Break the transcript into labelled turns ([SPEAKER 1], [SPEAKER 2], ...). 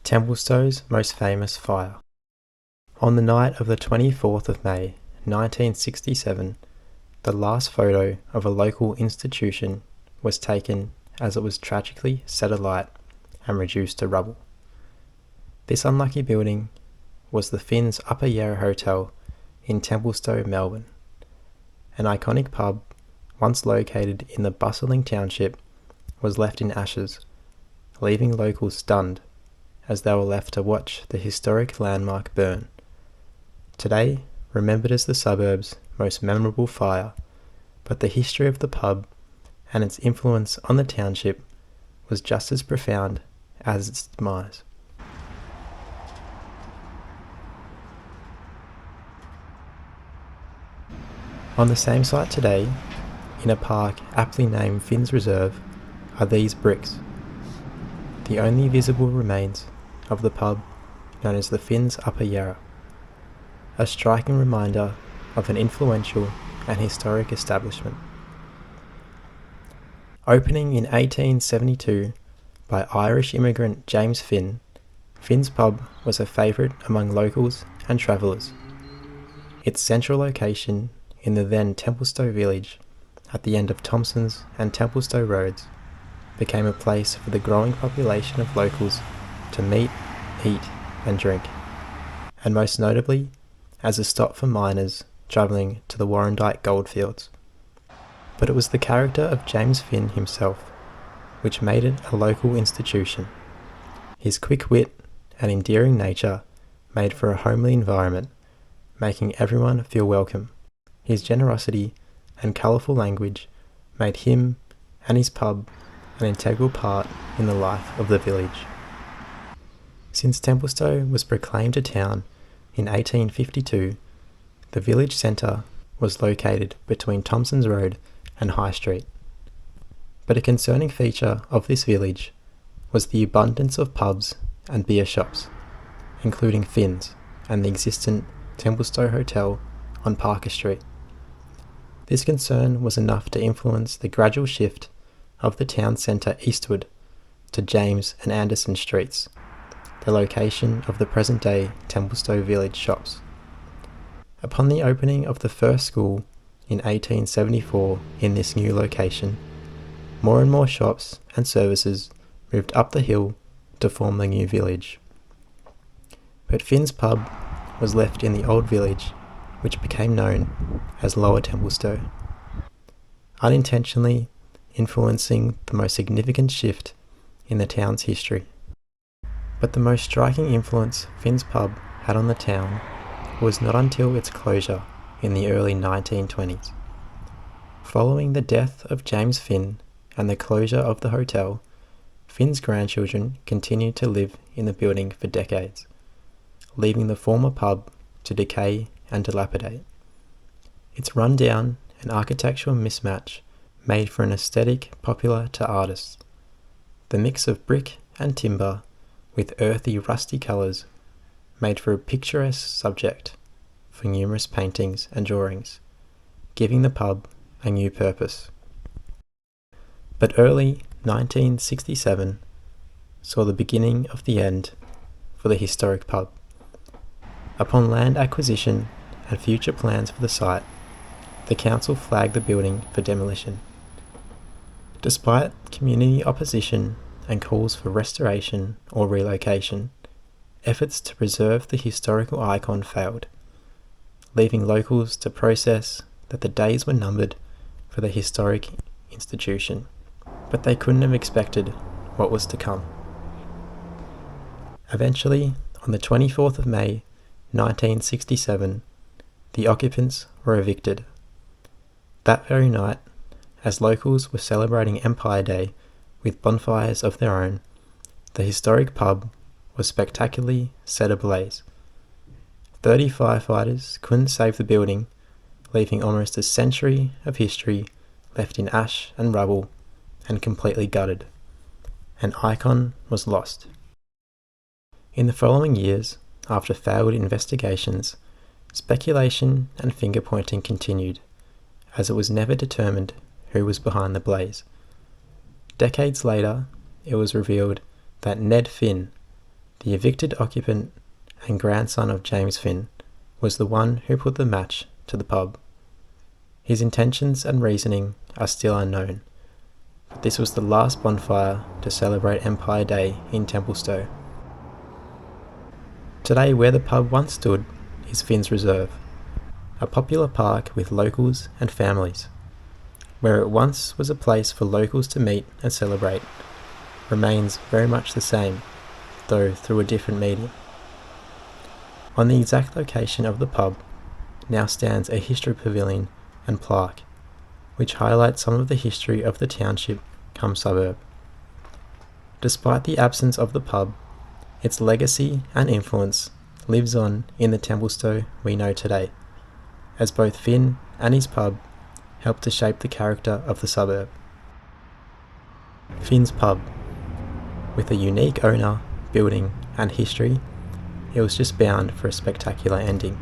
[SPEAKER 1] Templestowe's most famous fire. On the night of the 24th of May, 1967, the last photo of a local institution was taken as it was tragically set alight and reduced to rubble. This unlucky building was the Finn's Upper Yarra Hotel in Templestowe, Melbourne. An iconic pub, once located in the bustling township, was left in ashes, leaving locals stunned as they were left to watch the historic landmark burn. Today, remembered as the suburb's most memorable fire, but the history of the pub and its influence on the township was just as profound as its demise. On the same site today, in a park aptly named Finn's Reserve, are these bricks, the only visible remains of the pub known as the Finn's Upper Yarra, a striking reminder of an influential and historic establishment. Opening in 1872 by Irish immigrant James Finn, Finn's pub was a favourite among locals and travellers. Its central location in the then Templestowe village, at the end of Thompson's and Templestowe roads, became a place for the growing population of locals to meet, eat and drink, and most notably as a stop for miners travelling to the Warrandyte goldfields. But it was the character of James Finn himself which made it a local institution. His quick wit and endearing nature made for a homely environment, making everyone feel welcome. His generosity and colourful language made him and his pub an integral part in the life of the village. Since Templestowe was proclaimed a town in 1852, the village centre was located between Thompson's Road and High Street. But a concerning feature of this village was the abundance of pubs and beer shops, including Finn's and the existent Templestowe Hotel on Parker Street. This concern was enough to influence the gradual shift of the town centre eastward to James and Anderson Streets, the location of the present-day Templestowe village shops. Upon the opening of the first school in 1874 in this new location, more and more shops and services moved up the hill to form the new village. But Finn's pub was left in the old village, which became known as Lower Templestowe, unintentionally influencing the most significant shift in the town's history. But the most striking influence Finn's pub had on the town was not until its closure in the early 1920s. Following the death of James Finn and the closure of the hotel, Finn's grandchildren continued to live in the building for decades, leaving the former pub to decay and dilapidate. Its rundown and architectural mismatch made for an aesthetic popular to artists. The mix of brick and timber with earthy, rusty colours made for a picturesque subject for numerous paintings and drawings, giving the pub a new purpose. But early 1967 saw the beginning of the end for the historic pub. Upon land acquisition and future plans for the site, the council flagged the building for demolition. Despite community opposition and calls for restoration or relocation, efforts to preserve the historical icon failed, leaving locals to process that the days were numbered for the historic institution. But they couldn't have expected what was to come. Eventually, on the 24th of May, 1967, the occupants were evicted. That very night, as locals were celebrating Empire Day with bonfires of their own, the historic pub was spectacularly set ablaze. 30 firefighters couldn't save the building, leaving almost a century of history left in ash and rubble and completely gutted. An icon was lost. In the following years, after failed investigations, speculation and finger-pointing continued, as it was never determined who was behind the blaze. Decades later, it was revealed that Ned Finn, The evicted occupant and grandson of James Finn was the one who put the match to the pub. His intentions and reasoning are still unknown, but this was the last bonfire to celebrate Empire Day in Templestowe. Today, where the pub once stood is Finn's Reserve, a popular park with locals and families. Where it once was a place for locals to meet and celebrate remains very much the same, though through a different medium. On the exact location of the pub now stands a history pavilion and plaque, which highlights some of the history of the township cum suburb. Despite the absence of the pub, its legacy and influence lives on in the Templestowe we know today, as both Finn and his pub helped to shape the character of the suburb. Finn's pub. With a unique owner, building and history, it was just bound for a spectacular ending.